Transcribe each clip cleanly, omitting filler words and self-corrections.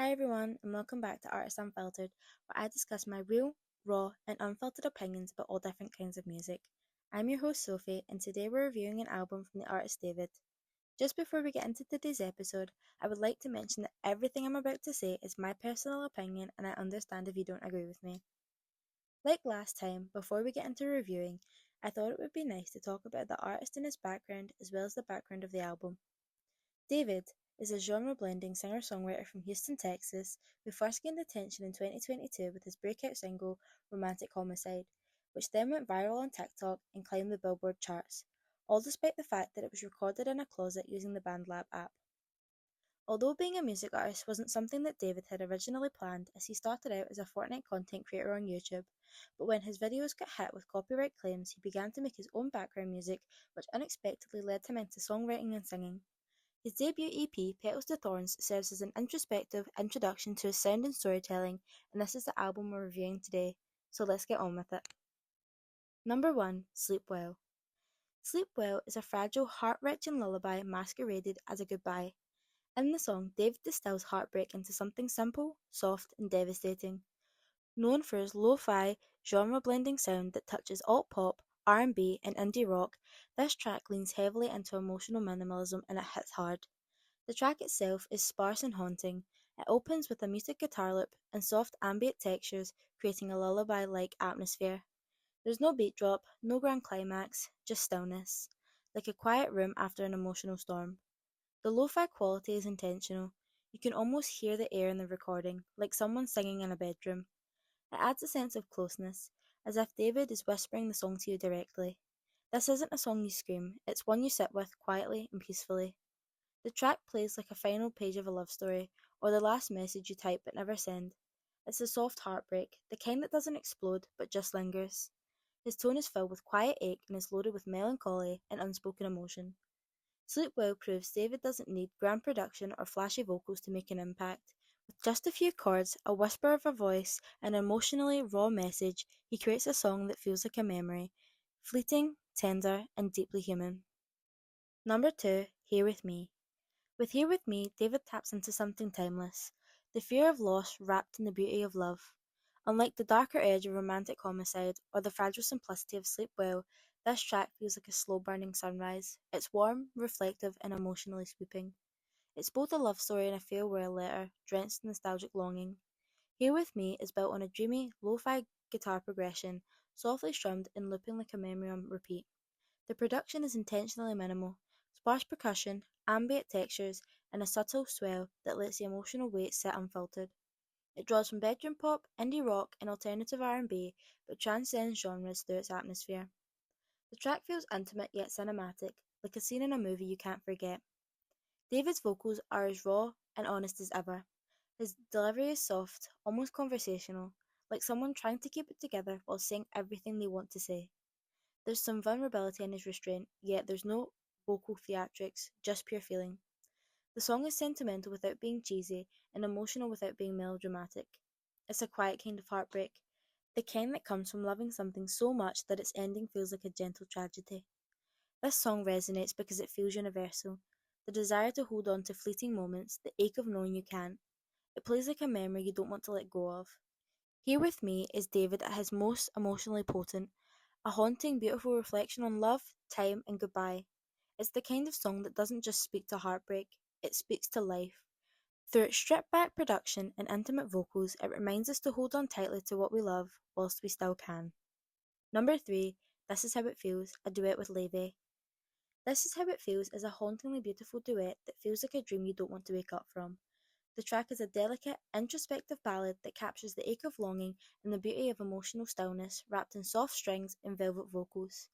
Hi everyone, and welcome back to Artists Unfiltered, where I discuss my real, raw, and unfiltered opinions about all different kinds of music. I'm your host Sophie, and today we're reviewing an album from the artist David. Just before we get into today's episode, I would like to mention that everything I'm about to say is my personal opinion, and I understand if you don't agree with me. Like last time, before we get into reviewing, I thought it would be nice to talk about the artist and his background as well as the background of the album. David is a genre-blending singer-songwriter from Houston, Texas, who first gained attention in 2022 with his breakout single "Romantic Homicide", which then went viral on TikTok and climbed the Billboard charts, all despite the fact that it was recorded in a closet using the BandLab app. Although being a music artist wasn't something that David had originally planned, as he started out as a Fortnite content creator on YouTube, but when his videos got hit with copyright claims, he began to make his own background music, which unexpectedly led him into songwriting and singing. His debut EP, Petals, Thorns, serves as an introspective introduction to his sound and storytelling, and this is the album we're reviewing today, so let's get on with it. Number 1. Sleep Well. Sleep Well is a fragile, heart-wrenching lullaby masqueraded as a goodbye. In the song, David distills heartbreak into something simple, soft, and devastating. Known for his lo-fi, genre-blending sound that touches alt-pop, R&B, and indie rock, this track leans heavily into emotional minimalism and it hits hard. The track itself is sparse and haunting. It opens with a muted guitar loop and soft ambient textures, creating a lullaby-like atmosphere. There's no beat drop, no grand climax, just stillness, like a quiet room after an emotional storm. The lo-fi quality is intentional. You can almost hear the air in the recording, like someone singing in a bedroom. It adds a sense of closeness, as if David is whispering the song to you directly. This isn't a song you scream, it's one you sit with quietly and peacefully. The track plays like a final page of a love story, or the last message you type but never send. It's a soft heartbreak, the kind that doesn't explode but just lingers. His tone is filled with quiet ache and is loaded with melancholy and unspoken emotion. Sleep Well proves David doesn't need grand production or flashy vocals to make an impact. With just a few chords, a whisper of a voice, and an emotionally raw message, he creates a song that feels like a memory, fleeting, tender, and deeply human. Number 2. Here With Me. With Here With Me, David taps into something timeless, the fear of loss wrapped in the beauty of love. Unlike the darker edge of Romantic Homicide or the fragile simplicity of Sleep Well, this track feels like a slow-burning sunrise. It's warm, reflective, and emotionally sweeping. It's both a love story and a farewell letter, drenched in nostalgic longing. Here With Me is built on a dreamy, lo-fi guitar progression, softly strummed and looping like a memory on repeat. The production is intentionally minimal: sparse percussion, ambient textures, and a subtle swell that lets the emotional weight sit unfiltered. It draws from bedroom pop, indie rock, and alternative R&B, but transcends genres through its atmosphere. The track feels intimate yet cinematic, like a scene in a movie you can't forget. David's vocals are as raw and honest as ever. His delivery is soft, almost conversational, like someone trying to keep it together while saying everything they want to say. There's some vulnerability in his restraint, yet there's no vocal theatrics, just pure feeling. The song is sentimental without being cheesy, and emotional without being melodramatic. It's a quiet kind of heartbreak, the kind that comes from loving something so much that its ending feels like a gentle tragedy. This song resonates because it feels universal. The desire to hold on to fleeting moments, the ache of knowing you can't. It plays like a memory you don't want to let go of. Here With Me is David at his most emotionally potent, a haunting, beautiful reflection on love, time, and goodbye. It's the kind of song that doesn't just speak to heartbreak, it speaks to life. Through its stripped-back production and intimate vocals, it reminds us to hold on tightly to what we love whilst we still can. Number 3. This Is How It Feels, a duet with Levy. This Is How It Feels is a hauntingly beautiful duet that feels like a dream you don't want to wake up from. The track is a delicate, introspective ballad that captures the ache of longing and the beauty of emotional stillness wrapped in soft strings and velvet vocals.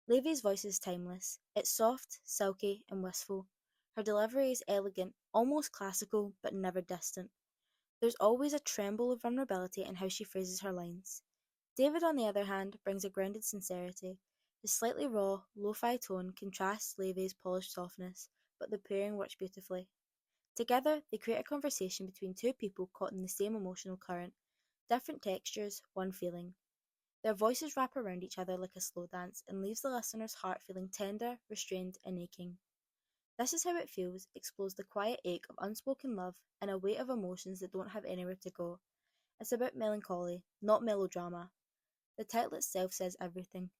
Levy's voice is timeless. It's soft, silky, and wistful. Her delivery is elegant, almost classical, but never distant. There's always a tremble of vulnerability in how she phrases her lines. David, on the other hand, brings a grounded sincerity. His slightly raw, lo-fi tone contrasts Levy's polished softness, but the pairing works beautifully. Together, they create a conversation between two people caught in the same emotional current. Different textures, one feeling. Their voices wrap around each other like a slow dance and leaves the listener's heart feeling tender, restrained, and aching. This Is How It Feels explores the quiet ache of unspoken love and a weight of emotions that don't have anywhere to go. It's about melancholy, not melodrama. The title itself says everything.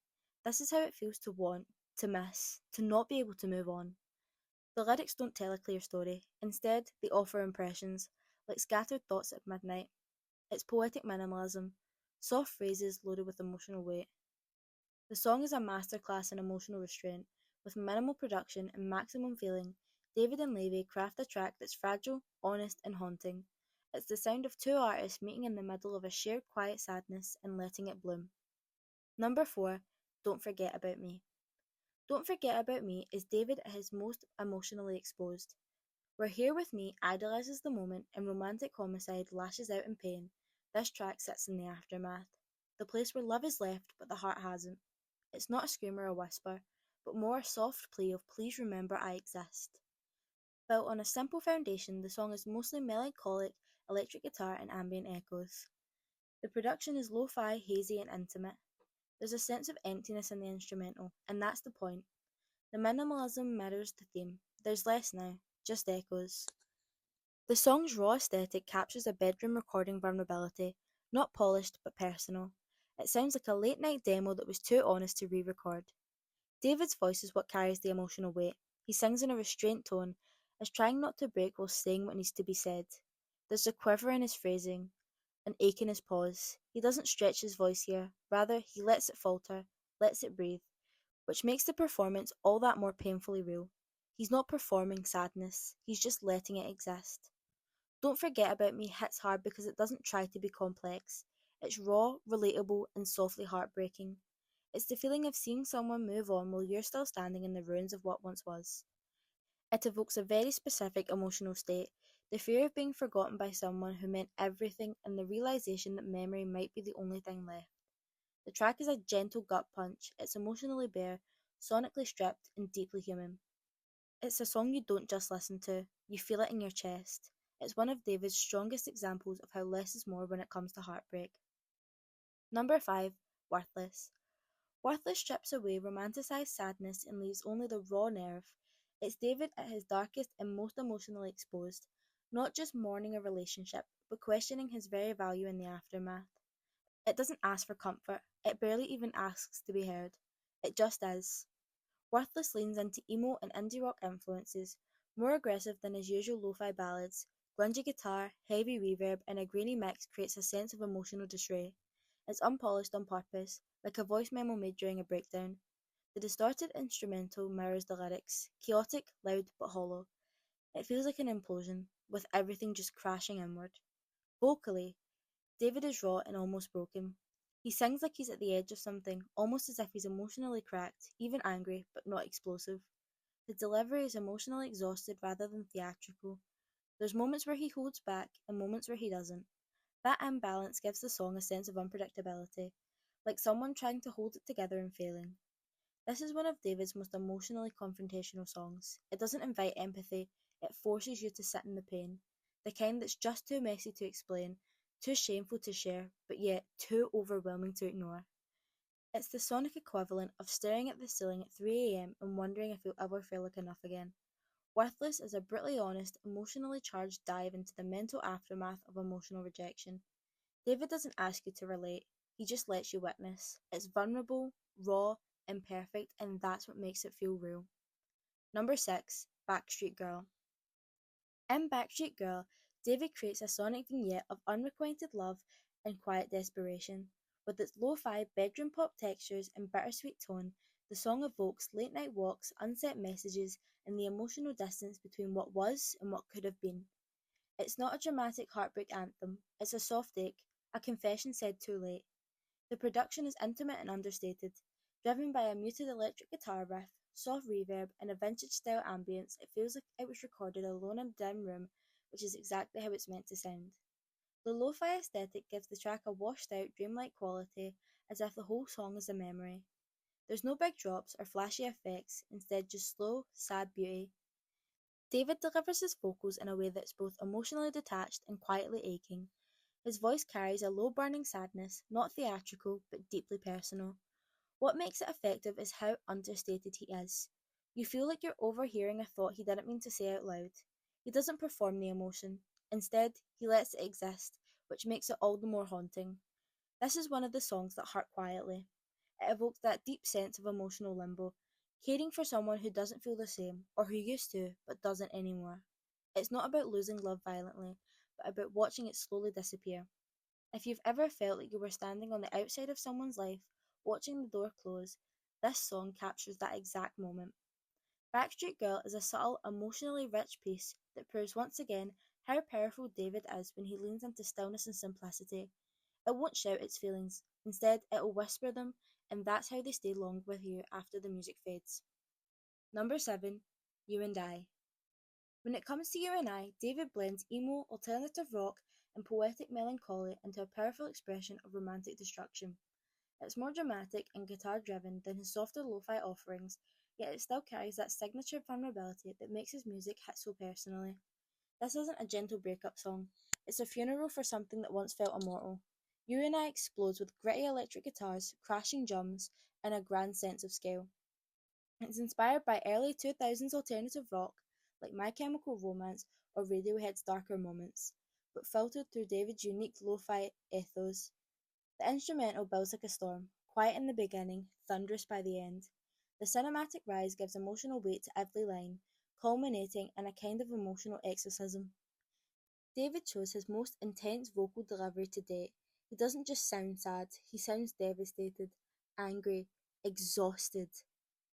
This is how it feels to want, to miss, to not be able to move on. The lyrics don't tell a clear story. Instead, they offer impressions, like scattered thoughts at midnight. It's poetic minimalism, soft phrases loaded with emotional weight. The song is a masterclass in emotional restraint. With minimal production and maximum feeling, David and Levy craft a track that's fragile, honest, and haunting. It's the sound of two artists meeting in the middle of a shared quiet sadness and letting it bloom. Number 4, Don't Forget About Me. Don't Forget About Me is David at his most emotionally exposed. Where Here With Me idolizes the moment and romantic homicide lashes out in pain, this track sits in the aftermath. The place where love is left but the heart hasn't. It's not a scream or a whisper, but more a soft plea of please remember I exist. Built on a simple foundation, the song is mostly melancholic, electric guitar and ambient echoes. The production is lo-fi, hazy and intimate. There's a sense of emptiness in the instrumental, and that's the point. The minimalism mirrors the theme. There's less now, just echoes. The song's raw aesthetic captures a bedroom recording vulnerability, not polished but personal. It sounds like a late night demo that was too honest to re-record. David's voice is what carries the emotional weight. He sings in a restrained tone, as trying not to break while saying what needs to be said. There's a quiver in his phrasing, an ache in his pause. He doesn't stretch his voice here, rather, he lets it falter, lets it breathe, which makes the performance all that more painfully real. He's not performing sadness, he's just letting it exist. Don't Forget About Me hits hard because it doesn't try to be complex. It's raw, relatable, and softly heartbreaking. It's the feeling of seeing someone move on while you're still standing in the ruins of what once was. It evokes a very specific emotional state, the fear of being forgotten by someone who meant everything and the realization that memory might be the only thing left. The track is a gentle gut punch, it's emotionally bare, sonically stripped, and deeply human. It's a song you don't just listen to, you feel it in your chest. It's one of David's strongest examples of how less is more when it comes to heartbreak. Number 5, Worthless. Worthless strips away romanticized sadness and leaves only the raw nerve. It's David at his darkest and most emotionally exposed, not just mourning a relationship, but questioning his very value in the aftermath. It doesn't ask for comfort, it barely even asks to be heard. It just is. Worthless leans into emo and indie rock influences, more aggressive than his usual lo-fi ballads. Grungy guitar, heavy reverb, and a grainy mix creates a sense of emotional disarray. It's unpolished on purpose, like a voice memo made during a breakdown. The distorted instrumental mirrors the lyrics, chaotic, loud, but hollow. It feels like an implosion, with everything just crashing inward. Vocally, David is raw and almost broken. He sings like he's at the edge of something, almost as if he's emotionally cracked, even angry, but not explosive. His delivery is emotionally exhausted rather than theatrical. There's moments where he holds back and moments where he doesn't. That imbalance gives the song a sense of unpredictability, like someone trying to hold it together and failing. This is one of David's most emotionally confrontational songs. It doesn't invite empathy, it forces you to sit in the pain. The kind that's just too messy to explain, too shameful to share, but yet too overwhelming to ignore. It's the sonic equivalent of staring at the ceiling at 3 a.m. and wondering if you'll ever feel like enough again. Worthless is a brutally honest, emotionally charged dive into the mental aftermath of emotional rejection. David doesn't ask you to relate, he just lets you witness. It's vulnerable, raw, imperfect, and that's what makes it feel real. Number 6, Backstreet Girl. In Backstreet Girl, David creates a sonic vignette of unrequited love and quiet desperation. With its lo-fi bedroom pop textures and bittersweet tone, the song evokes late-night walks, unset messages, and the emotional distance between what was and what could have been. It's not a dramatic heartbreak anthem, it's a soft ache, a confession said too late. The production is intimate and understated. Driven by a muted electric guitar riff, soft reverb, and a vintage-style ambience, it feels like it was recorded alone in a dim room, which is exactly how it's meant to sound. The lo-fi aesthetic gives the track a washed-out, dreamlike quality, as if the whole song is a memory. There's no big drops or flashy effects, instead just slow, sad beauty. David delivers his vocals in a way that's both emotionally detached and quietly aching. His voice carries a low-burning sadness, not theatrical, but deeply personal. What makes it effective is how understated he is. You feel like you're overhearing a thought he didn't mean to say out loud. He doesn't perform the emotion. Instead, he lets it exist, which makes it all the more haunting. This is one of the songs that hurt quietly. It evokes that deep sense of emotional limbo, caring for someone who doesn't feel the same, or who used to, but doesn't anymore. It's not about losing love violently, but about watching it slowly disappear. If you've ever felt like you were standing on the outside of someone's life, watching the door close, this song captures that exact moment. Backstreet Girl is a subtle, emotionally rich piece that proves once again how powerful David is when he leans into stillness and simplicity. It won't shout its feelings, instead, it'll whisper them, and that's how they stay long with you after the music fades. Number 7, You and I. When it comes to You and I, David blends emo, alternative rock, and poetic melancholy into a powerful expression of romantic destruction. It's more dramatic and guitar driven than his softer lo fi offerings, yet it still carries that signature vulnerability that makes his music hit so personally. This isn't a gentle breakup song, it's a funeral for something that once felt immortal. You and I explodes with gritty electric guitars, crashing drums, and a grand sense of scale. It's inspired by early 2000s alternative rock like My Chemical Romance or Radiohead's darker moments, but filtered through David's unique lo-fi ethos. The instrumental builds like a storm, quiet in the beginning, thunderous by the end. The cinematic rise gives emotional weight to every line, culminating in a kind of emotional exorcism. David chose his most intense vocal delivery to date. He doesn't just sound sad, he sounds devastated, angry, exhausted.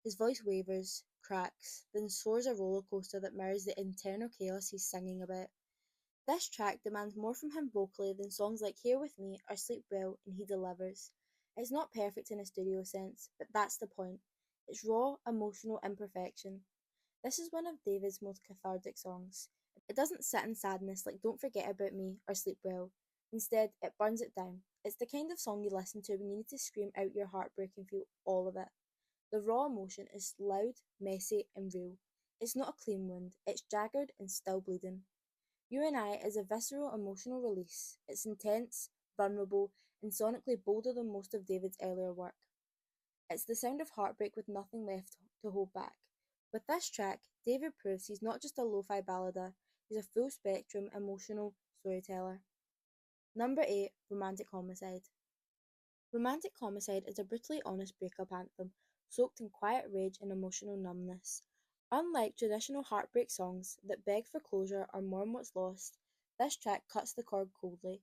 His voice wavers, cracks, then soars a roller coaster that mirrors the internal chaos he's singing about. This track demands more from him vocally than songs like Here With Me or Sleep Well, and he delivers. It's not perfect in a studio sense, but that's the point. It's raw, emotional imperfection. This is one of David's most cathartic songs. It doesn't sit in sadness like Don't Forget About Me or Sleep Well. Instead, it burns it down. It's the kind of song you listen to when you need to scream out your heartbreak and feel all of it. The raw emotion is loud, messy, and real. It's not a clean wound, it's jagged and still bleeding. You and I is a visceral emotional release. It's intense, vulnerable, and sonically bolder than most of David's earlier work. It's the sound of heartbreak with nothing left to hold back. With this track, David proves he's not just a lo-fi ballader, he's a full-spectrum emotional storyteller. Number 8, Romantic Homicide. Romantic Homicide is a brutally honest breakup anthem, soaked in quiet rage and emotional numbness. Unlike traditional heartbreak songs that beg for closure or mourn what's lost, this track cuts the cord coldly.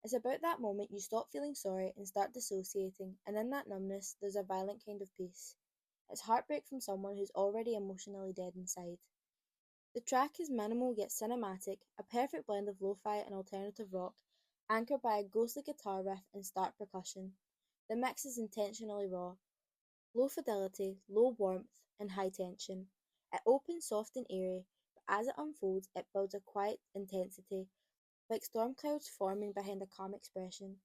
It's about that moment you stop feeling sorry and start dissociating, and in that numbness, there's a violent kind of peace. It's heartbreak from someone who's already emotionally dead inside. The track is minimal yet cinematic, a perfect blend of lo-fi and alternative rock, anchored by a ghostly guitar riff and stark percussion. The mix is intentionally raw, low fidelity, low warmth, and high tension. It opens soft and airy, but as it unfolds, it builds a quiet intensity, like storm clouds forming behind a calm expression.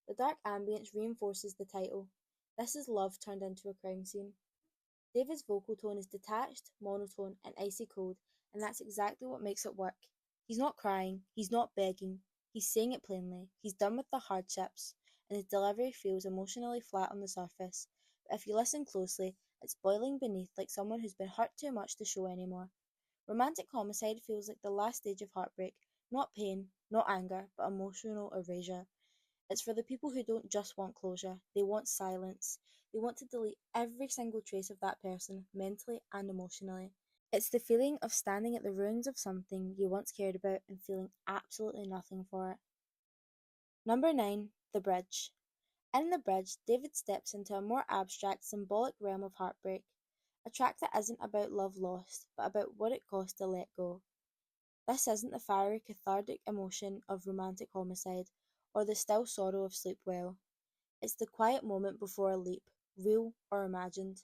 The dark ambience reinforces the title. This is love turned into a crime scene. David's vocal tone is detached, monotone, and icy cold, and that's exactly what makes it work. He's not crying, he's not begging, he's saying it plainly. He's done with the hardships, and his delivery feels emotionally flat on the surface. But if you listen closely, it's boiling beneath like someone who's been hurt too much to show anymore. Romantic homicide feels like the last stage of heartbreak, not pain, not anger, but emotional erasure. It's for the people who don't just want closure, they want silence. They want to delete every single trace of that person, mentally and emotionally. It's the feeling of standing at the ruins of something you once cared about and feeling absolutely nothing for it. Number 9, The Bridge. In The Bridge, David steps into a more abstract, symbolic realm of heartbreak. A track that isn't about love lost, but about what it costs to let go. This isn't the fiery, cathartic emotion of romantic homicide, or the still sorrow of sleep well. It's the quiet moment before a leap, real or imagined.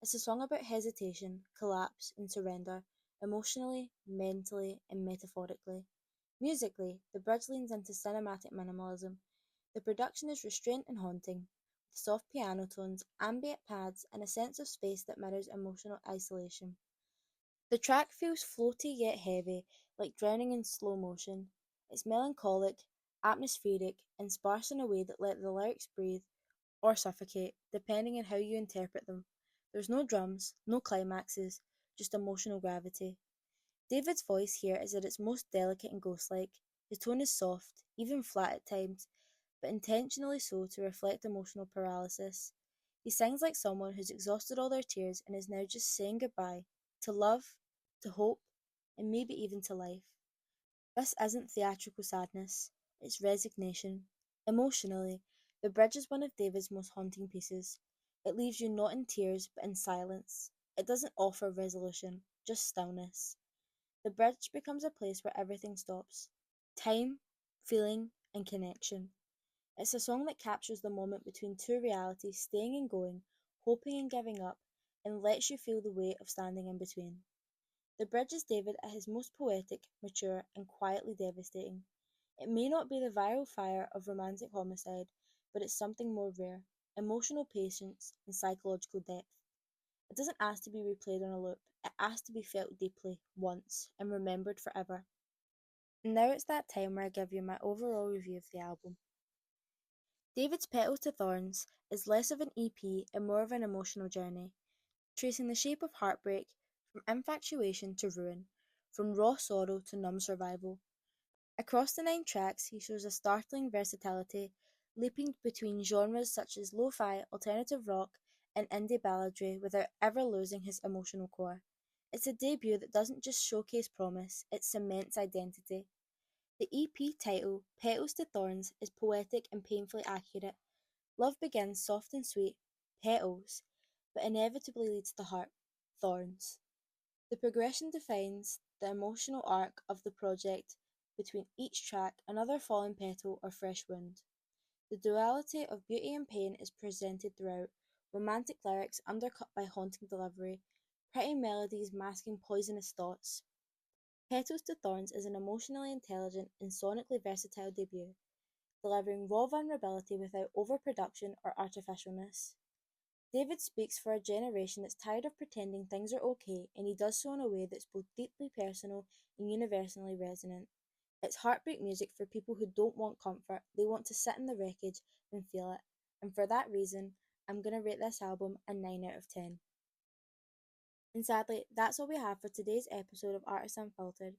It's a song about hesitation, collapse, and surrender, emotionally, mentally, and metaphorically. Musically, The Bridge leans into cinematic minimalism. The production is restrained and haunting, with soft piano tones, ambient pads, and a sense of space that mirrors emotional isolation. The track feels floaty yet heavy, like drowning in slow motion. It's melancholic, atmospheric, and sparse in a way that let the lyrics breathe or suffocate, depending on how you interpret them. There's no drums, no climaxes, just emotional gravity. David's voice here is at its most delicate and ghost-like. His tone is soft, even flat at times, but intentionally so to reflect emotional paralysis. He sings like someone who's exhausted all their tears and is now just saying goodbye to love, to hope, and maybe even to life. This isn't theatrical sadness, it's resignation. Emotionally, the bridge is one of David's most haunting pieces. It leaves you not in tears but in silence. It doesn't offer resolution, just stillness. The bridge becomes a place where everything stops: time, feeling, and connection. It's a song that captures the moment between two realities, staying and going, hoping and giving up, and lets you feel the weight of standing in between. The bridge is David at his most poetic, mature, and quietly devastating. It may not be the viral fire of romantic homicide, but it's something more rare: emotional patience and psychological depth. It doesn't ask to be replayed on a loop, it asks to be felt deeply, once, and remembered forever. And now it's that time where I give you my overall review of the album. David's Petals to Thorns is less of an EP and more of an emotional journey, tracing the shape of heartbreak, from infatuation to ruin, from raw sorrow to numb survival. Across the 9 tracks, he shows a startling versatility, leaping between genres such as lo-fi, alternative rock, and indie balladry without ever losing his emotional core. It's a debut that doesn't just showcase promise, it cements identity. The EP title, Petals to Thorns, is poetic and painfully accurate. Love begins soft and sweet, petals, but inevitably leads to heart, thorns. The progression defines the emotional arc of the project, between each track another fallen petal or fresh wound. The duality of beauty and pain is presented throughout, romantic lyrics undercut by haunting delivery, pretty melodies masking poisonous thoughts. Petals to Thorns is an emotionally intelligent and sonically versatile debut, delivering raw vulnerability without overproduction or artificialness. David speaks for a generation that's tired of pretending things are okay, and he does so in a way that's both deeply personal and universally resonant. It's heartbreak music for people who don't want comfort, they want to sit in the wreckage and feel it. And for that reason, I'm going to rate this album a 9 out of 10. And sadly, that's all we have for today's episode of Artists Unfiltered.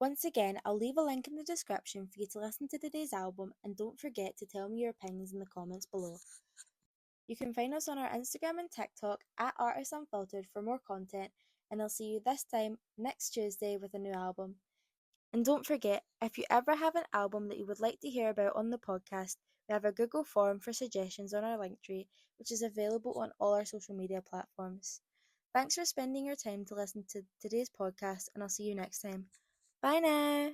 Once again, I'll leave a link in the description for you to listen to today's album, and don't forget to tell me your opinions in the comments below. You can find us on our Instagram and TikTok at Artists Unfiltered for more content, and I'll see you this time next Tuesday with a new album. And don't forget, if you ever have an album that you would like to hear about on the podcast, we have a Google form for suggestions on our Linktree, which is available on all our social media platforms. Thanks for spending your time to listen to today's podcast, and I'll see you next time. Bye now!